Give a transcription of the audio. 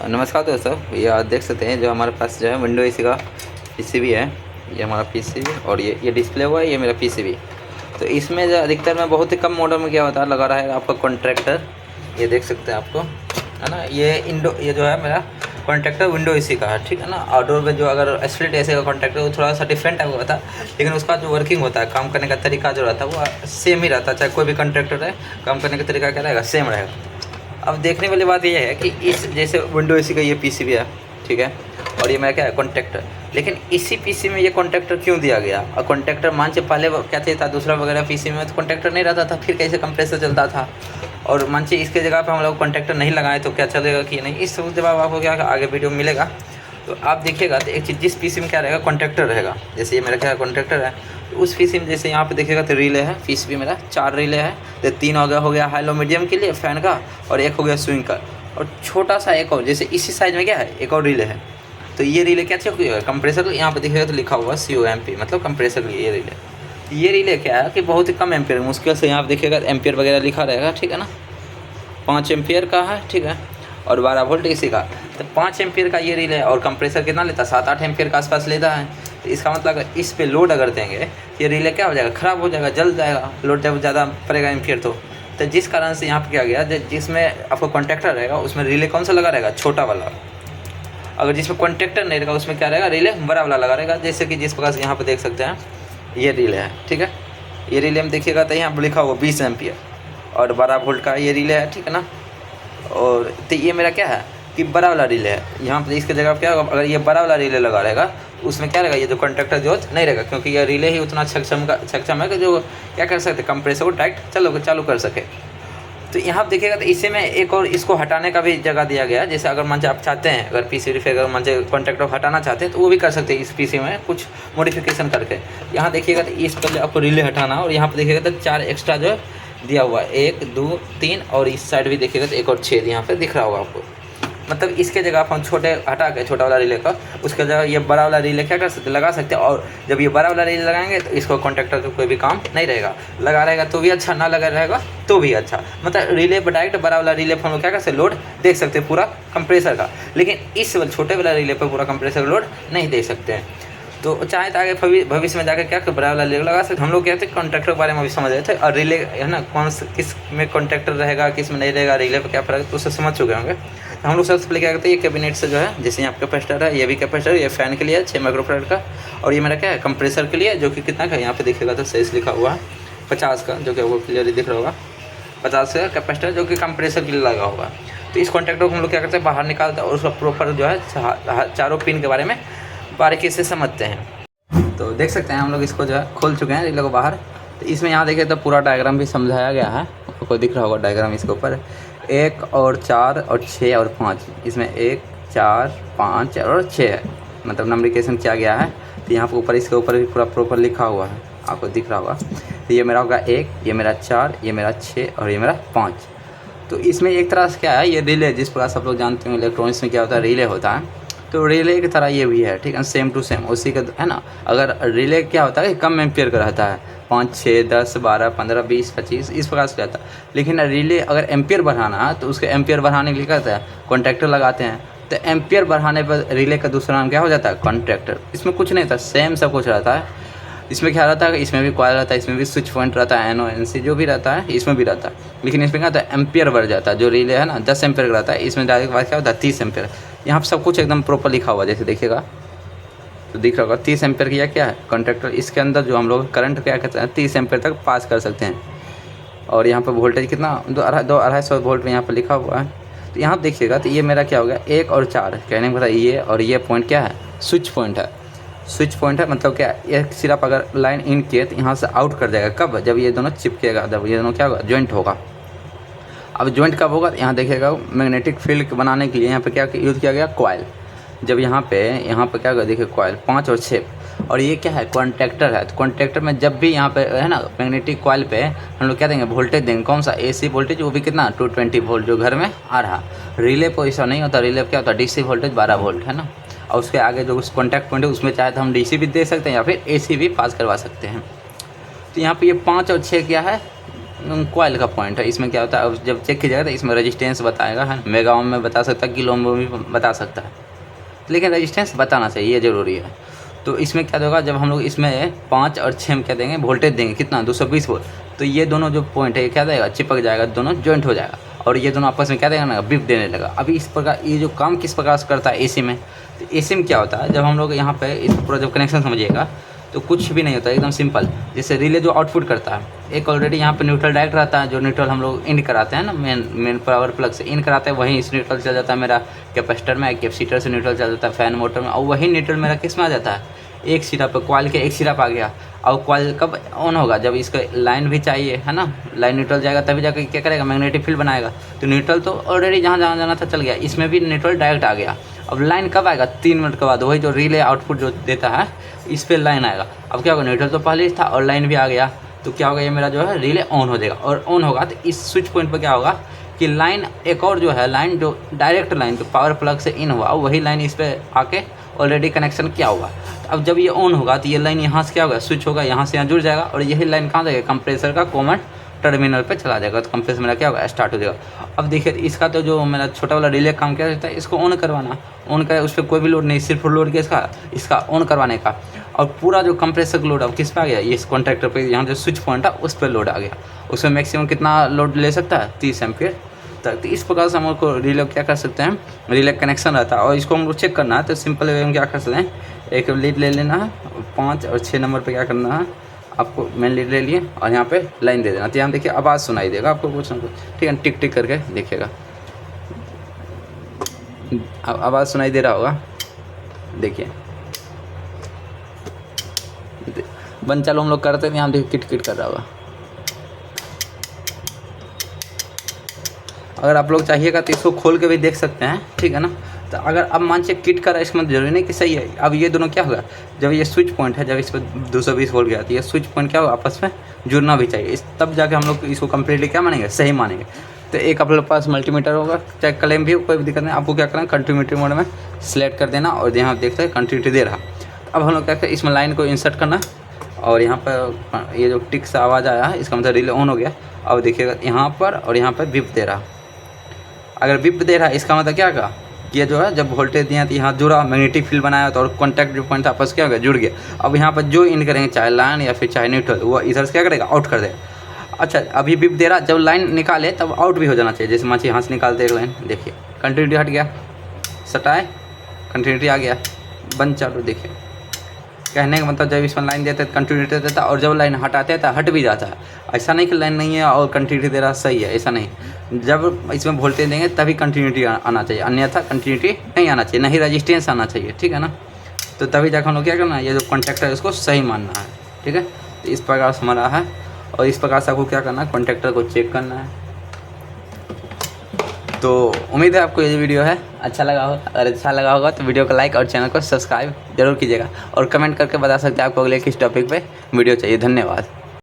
नमस्कार दोस्तों, ये आप देख सकते हैं जो हमारे पास जो है विंडो एसी का पीसीबी है। ये हमारा पीसीबी और ये डिस्प्ले हुआ है, ये मेरा पीसीबी। तो इसमें जो अधिकतर में बहुत ही कम मॉडल में क्या होता है, लगा रहा है आपका कॉन्ट्रैक्टर। ये देख सकते हैं आपको, है ना। ये जो है मेरा कॉन्ट्रैक्टर विंडो एसी का है, ठीक है ना। आउटडोर में जो अगर स्प्लिट एसी का कॉन्ट्रैक्टर वो थोड़ा सा डिफरेंट टाइप का होता है, लेकिन उसका जो वर्किंग होता है, काम करने का तरीका जो रहता है वो सेम ही रहता है। चाहे कोई भी कॉन्ट्रैक्टर है, काम करने का तरीका क्या रहेगा, सेम रहेगा। अब देखने वाली बात यह है कि इस जैसे विंडो एसी का ये पीसीबी है, ठीक है, और ये मेरा क्या है कॉन्ट्रैक्टर। लेकिन इसी पीसी में ये कॉन्ट्रैक्टर क्यों दिया गया? और कॉन्ट्रैक्टर मान से पहले क्या था दूसरा वगैरह पीसी में तो कॉन्ट्रैक्टर नहीं रहता था, फिर कैसे कंप्रेसर चलता था। और मान से इसके जगह पे हम लोग कॉन्ट्रैक्टर नहीं लगाए तो क्या चलेगा कि नहीं, इस जवाब आपको क्या आगे वीडियो में मिलेगा। तो आप देखिएगा तो एक चीज़, जिस पीसी में क्या रहेगा कॉन्ट्रैक्टर रहेगा, जैसे ये मेरा क्या कॉन्ट्रैक्टर है, तो उस पीसी में जैसे यहाँ पे देखिएगा तो रिले है। पीसीबी मेरा 4 रिले है, तो 3 हो गया हाई लो मीडियम के लिए फ़ैन का, और 1 हो गया स्विंग का, और छोटा सा एक और जैसे इसी साइज में क्या है एक और रिले है। तो ये रिले क्या चाहिए कंप्रेसर, यहाँ पे देखिएगा तो लिखा हुआ COMP मतलब कंप्रेसर के लिए ये रिले। ये रिले क्या है कि बहुत ही कम एम्पियर, मुश्किल से यहाँ पे देखिएगा एम्पियर वगैरह लिखा रहेगा, ठीक है ना। 5 एम्पियर का है, ठीक है, और 12 वोल्ट इसी का। तो 5 एम्पियर का ये रिले है, और कंप्रेसर कितना लेता है 7-8 एम्पियर के आसपास लेता है। तो इसका मतलब अगर इस पे लोड अगर देंगे ये रिले क्या हो जाएगा, ख़राब हो जाएगा, जल जाएगा, लोड जब ज़्यादा पड़ेगा एम्पियर तो जिस कारण से यहाँ पे क्या गया, जिसमें आपको कॉन्ट्रैक्टर रहेगा उसमें रिले कौन सा लगा रहेगा, छोटा वाला। अगर जिसमें कॉन्ट्रैक्टर नहीं रहेगा उसमें क्या रहेगा, रिले बड़ा वाला लगा रहेगा। जैसे कि जिस प्रकार से यहाँ पे देख सकते हैं ये रिले है, ठीक है। ये रिले में देखिएगा तो यहाँ पर लिखा हुआ 20 एम्पियर और 12 वोल्ट का ये रिले है, ठीक है ना। और तो ये मेरा क्या है कि बड़ा वाला रिले है। यहाँ पर इसके जगह क्या होगा, अगर ये बड़ा वाला रिले लगा रहेगा उसमें क्या रहेगा, ये जो कॉन्ट्रैक्टर जो नहीं रहेगा, क्योंकि ये रिले ही उतना सक्षम है कि जो क्या कर सकते कंप्रेसर को डायरेक्ट चालू कर सके। तो यहाँ पर देखिएगा तो इसी में एक और इसको हटाने का भी जगह दिया गया है। जैसे अगर मान आप चाहते हैं, अगर पीसी रिफे अगर मान कॉन्ट्रैक्टर को हटाना चाहते हैं तो वो भी कर सकते हैं इस पीसी में कुछ मॉडिफिकेशन करके। यहाँ देखिएगा तो इस पर आपको रिले हटाना, और यहाँ पर देखिएगा तो 4 एक्स्ट्रा जो दिया हुआ है, 1 2 3, और इस साइड भी देखिएगा तो एक और छेद यहाँ पे दिख रहा होगा आपको। मतलब इसके जगह आप हम छोटे हटा के छोटा वाला रिले का उसके जगह ये बड़ा वाला रिले क्या कर सकते लगा सकते हैं। और जब ये बड़ा वाला रिले लगाएंगे तो इसको कॉन्ट्रैक्टर का कोई भी काम नहीं रहेगा, लगा रहेगा तो भी अच्छा, ना लगा रहेगा तो भी अच्छा। मतलब रिले पर डायरेक्ट बड़ा वाला रिले पर हम लोग क्या कर सकते लोड देख सकते हैं पूरा कंप्रेसर का, लेकिन इस छोटे वाला रिले पर पूरा कंप्रेसर लोड नहीं दे सकते हैं। तो चाहे तो आगे भविष्य में जाकर क्या बड़ा वाला रिले लगा सकते। हम लोग क्या थे कॉन्ट्रैक्टर के बारे में भी समझ रहे थे, और रिले है ना कौन सा किस में कॉन्ट्रैक्टर रहेगा किस में नहीं रहेगा, रिले पर क्या फर्क है तो उससे समझ चुके होंगे। तो हम लोग सबसे पहले क्या करते हैं, ये कैबिनेट से जो है जैसे यहाँ कैपेसिटर है, ये भी कैपेसिटर, ये फ़ैन के लिए है 6 माइक्रोफैराड का, और ये मेरा क्या है कंप्रेसर के लिए जो कि कितना का यहाँ पे देखिएगा तो सही लिखा हुआ है 50 का, जो कि आपको क्लियरली दिख रहा होगा 50 का कैपेसिटर जो कि कंप्रेसर के लिए लगा हुआ है। तो इस कॉन्ट्रैक्टर को हम लोग क्या करते हैं बाहर निकालते हैं, और उसका प्रॉपर जो है चारों पिन के बारे में बारीकी से समझते हैं। तो देख सकते हैं हम लोग इसको जो है खोल चुके हैं रिले को बाहर। तो इसमें यहाँ देखिए तो पूरा डायग्राम भी समझाया गया है, आपको दिख रहा होगा डायग्राम इसके ऊपर 1 और 4 और 6 और 5, इसमें 1 4 5 और 6 है, मतलब नंबरिकेशन किया गया है। तो यहाँ पर ऊपर इसके ऊपर भी पूरा प्रॉपर लिखा हुआ है, आपको दिख रहा होगा। तो ये मेरा होगा 1, ये मेरा 4, ये मेरा 6 और ये मेरा 5। तो इसमें एक तरह से क्या है ये रिले, जिस प्रकार सब लोग जानते हैं इलेक्ट्रॉनिक्स में क्या होता है रिले होता है, तो रिले की तरह ये भी है, ठीक है, सेम टू सेम उसी का है ना। अगर रिले क्या होता है कि कम एम्पियर का रहता है, 5 6 10 12 15 20 25 इस प्रकार से रहता है। लेकिन रिले अगर एम्पियर बढ़ाना है तो उसके एम्पियर बढ़ाने के लिए क्या होता है कॉन्ट्रैक्टर लगाते हैं। तो एम्पियर बढ़ाने पर रिले का दूसरा नाम क्या हो जाता है कॉन्ट्रैक्टर। इसमें कुछ नहीं था, सेम सब कुछ रहता है। इसमें क्या रहता है, इसमें भी कॉइल रहता है, इसमें भी स्विच पॉइंट रहता है, NONC जो भी रहता है इसमें भी रहता है। लेकिन इसमें क्या होता है एम्पियर बढ़ जाता है। जो रिले है ना 10 एम्पियर का रहता है, इसमें डायरेक्ट बात क्या होता है 30 एम्पियर। यहाँ पर सब कुछ एकदम प्रॉपर लिखा हुआ है, जैसे देखिएगा तो दिख रहा होगा 30 एम्पियर की क्या है कॉन्ट्रैक्टर। इसके अंदर जो हम लोग करंट क्या कहते हैं 30 एम्पियर तक पास कर सकते हैं। और यहाँ पर वोल्टेज कितना 250 वोल्ट में यहाँ पर लिखा हुआ है। तो यहाँ देखिएगा तो ये मेरा क्या हो गया 1 और 4 कहने का ये और ये पॉइंट क्या है स्विच पॉइंट है। स्विच पॉइंट है मतलब क्या ये सिर्फ अगर लाइन इन किए तो यहाँ से आउट कर जाएगा, कब जब ये दोनों चिपकेगा, जब ये दोनों क्या होगा ज्वाइंट होगा। अब ज्वाइंट कब होगा, यहाँ देखिएगा मैग्नेटिक फील्ड बनाने के लिए यहाँ पे क्या यूज़ किया गया कॉइल। जब यहाँ पे क्या होगा देखिए कॉइल 5 और 6, और ये क्या है कॉन्ट्रैक्टर है। तो कॉन्ट्रैक्टर में जब भी यहाँ पे है ना मैग्नेटिक कॉइल पे हम लोग क्या देंगे वोल्टेज देंगे, कौन सा AC वोल्टेज, वो भी कितना 220 वोल्ट जो घर में आ रहा। रिले पर ऐसा नहीं होता, रिले पर क्या होता है DC वोल्टेज 12 वोल्ट है ना। और उसके आगे जो उस कॉन्टैक्ट पॉइंट है उसमें चाहे तो हम DC भी दे सकते हैं या फिर AC भी पास करवा सकते हैं। तो यहाँ पे ये 5 और 6 क्या है कॉइल का पॉइंट है। इसमें क्या होता है, अब जब चेक कीजिएगा तो इसमें रेजिस्टेंस बताएगा, है मेगा ओम में बता सकता है, किलो ओम में भी बता सकता है, लेकिन रेजिस्टेंस बताना चाहिए, ये ज़रूरी है। तो इसमें क्या होगा, जब हम लोग इसमें 5 और 6 में क्या देंगे, वोल्टेज देंगे कितना 220 वोल्ट, तो ये दोनों जो पॉइंट है ये क्या देगा, चिपक जाएगा, दोनों जॉइंट हो जाएगा और ये दोनों आपस में क्या देगा ना, बिप देने लगा। अभी इस प्रकार ये जो काम किस प्रकार से करता है एसी में, तो एसी में क्या होता है, जब हम लोग यहाँ पे इस पूरा जब कनेक्शन समझिएगा तो कुछ भी नहीं होता, एकदम सिंपल। जैसे रिले जो आउटपुट करता है, एक ऑलरेडी यहाँ पे न्यूट्रल डायरेक्ट रहता है, जो न्यूट्रल हम लोग इन कराते हैं ना, मेन पावर प्लग से इन कराते हैं, वहीं इस न्यूट्रल चल जाता है मेरा कैपेसिटर में, कैपेसिटर से न्यूट्रल चल जाता है फैन मोटर में, और वही न्यूट्रल मेरा किस में आ जाता है, एक सिरा पे कॉइल के एक सिरा पे आ गया। और कॉइल कब ऑन होगा, जब इसका लाइन भी चाहिए, है ना, लाइन न्यूट्रल जाएगा तभी जाकर क्या करेगा, मैग्नेटिक फील्ड बनाएगा। तो न्यूट्रल तो ऑलरेडी जहाँ जहाँ जाना था चल गया, इसमें भी न्यूट्रल डायरेक्ट आ गया। अब लाइन कब आएगा, 3 मिनट के बाद, वही जो रिले आउटपुट जो देता है इस पर लाइन आएगा। अब क्या होगा, न्यूट्रल तो पहले ही था और लाइन भी आ गया, तो क्या होगा, ये मेरा जो है रिले ऑन हो जाएगा। और ऑन होगा तो इस स्विच पॉइंट पर क्या होगा कि लाइन एक और जो है लाइन जो डायरेक्ट लाइन जो पावर प्लग से इन हुआ, वही लाइन इस पर आके ऑलरेडी कनेक्शन किया हुआ। अब जब ये ऑन होगा तो ये लाइन यहाँ से क्या होगा, स्विच होगा, यहाँ से यहाँ जुड़ जाएगा और यही लाइन कहाँ जाएगा, कंप्रेसर का कॉमन टर्मिनल पे चला जाएगा, तो कंप्रेसर मेरा क्या होगा, स्टार्ट हो जाएगा। अब देखिए इसका तो जो मेरा छोटा वाला रिले काम क्या रहता है, इसको ऑन करवाना, ऑन करे उस पर कोई भी लोड नहीं, सिर्फ लोड किया इसका ऑन करवाने का। और पूरा जो कंप्रेसर लोड अब किस पे आ गया, ये इस कॉन्ट्रैक्टर पे, यहाँ जो स्विच पॉइंट है उस पर लोड आ गया। उसमें मैक्सिमम कितना लोड ले सकता है, 30 एम्पीयर तक। तो इस प्रकार से हम लोग को रिले क्या कर सकते हैं, रिले कनेक्शन रहता है और इसको हम लोग चेक करना है, तो सिंपल वे में क्या कर सकते हैं, एक लीड ले लेना है, 5 और 6 नंबर पे क्या करना है, आपको मेन लीड ले लिए और यहाँ पे लाइन दे देना। तो यहाँ देखिए आवाज़ सुनाई देगा आपको कुछ ना कुछ, ठीक है, टिक टिक करके देखिएगा, आवाज़ सुनाई दे रहा होगा, देखिए बंद चालू हम लोग करते हैं, यहाँ देखिए किट किट कर रहा होगा। अगर आप लोग चाहिएगा तो इसको खोल के भी देख सकते हैं, ठीक है ना। तो अगर अब मान लीजिए किट कर रहा है, इसका मतलब जरूरी नहीं कि सही है। अब ये दोनों क्या होगा, जब ये स्विच पॉइंट है, जब इस पर 220 वोल्ट गया तो ये स्विच पॉइंट क्या होगा, आपस में जुड़ना भी चाहिए, तब जाके हम लोग इसको कम्प्लीटली क्या मानेंगे, सही मानेंगे। तो एक आप लोग पास मल्टीमीटर होगा, चाहे क्लेम भी हो, कोई भी दिक्कत नहीं, आपको क्या करना है, कंटिन्यूटी मोड में सिलेक्ट कर देना और यहाँ आप देखते हैं कंटिन्यूटी दे रहा। अब हम लोग क्या करें, इसमें लाइन को इंसर्ट करना और यहाँ पर ये जो टिक सा आवाज़ आया है, इसका मतलब रिले ऑन हो गया। अब देखिएगा यहाँ पर और यहाँ पर बिप दे रहा, अगर बिप दे रहा है इसका मतलब क्या का, ये जो है जब वोल्टेज दिया तो यहाँ जुड़ा, मैग्नेटिक फील्ड बनाया तो और कॉन्टैक्ट जो पॉइंट आपस क्या हो गया, जुड़ गया। अब यहाँ पर जो इन करेंगे, चाहे लाइन या फिर चाहे न्यूट्रल, वो इधर से क्या करेगा, आउट कर देगा। अच्छा अभी बिप दे रहा, जब लाइन निकाले तब आउट भी हो जाना चाहिए। जैसे मान यहाँ से निकालते एक लाइन, देखिए कंटिन्यूटी हट गया, सटाए कंटिन्यूटी आ गया, बंद चालू। देखिए कहने का मतलब जब इसमें लाइन देते कंटिन्यूटी देता और जब लाइन हटाते तो हट भी जाता है। ऐसा नहीं कि लाइन नहीं है और कंटिन्यूटी दे रहा सही है, ऐसा नहीं। जब इसमें वोल्टेज देंगे तभी कंटिन्यूटी आना चाहिए, अन्यथा कंटिन्यूटी नहीं आना चाहिए, नहीं रजिस्टेंस आना चाहिए, ठीक है ना। तो तभी जाकर हम लोग क्या करना है, ये जो कॉन्टैक्टर है उसको सही मानना है, ठीक है। तो इस प्रकार से हमारा है और इस प्रकार से आपको क्या करना है, कॉन्टैक्टर को चेक करना है। तो उम्मीद है आपको ये वीडियो है अच्छा लगा हो, अगर अच्छा लगा होगा तो वीडियो को लाइक और चैनल को सब्सक्राइब जरूर कीजिएगा और कमेंट करके बता सकते हैं आपको अगले किस टॉपिक पे वीडियो चाहिए। धन्यवाद।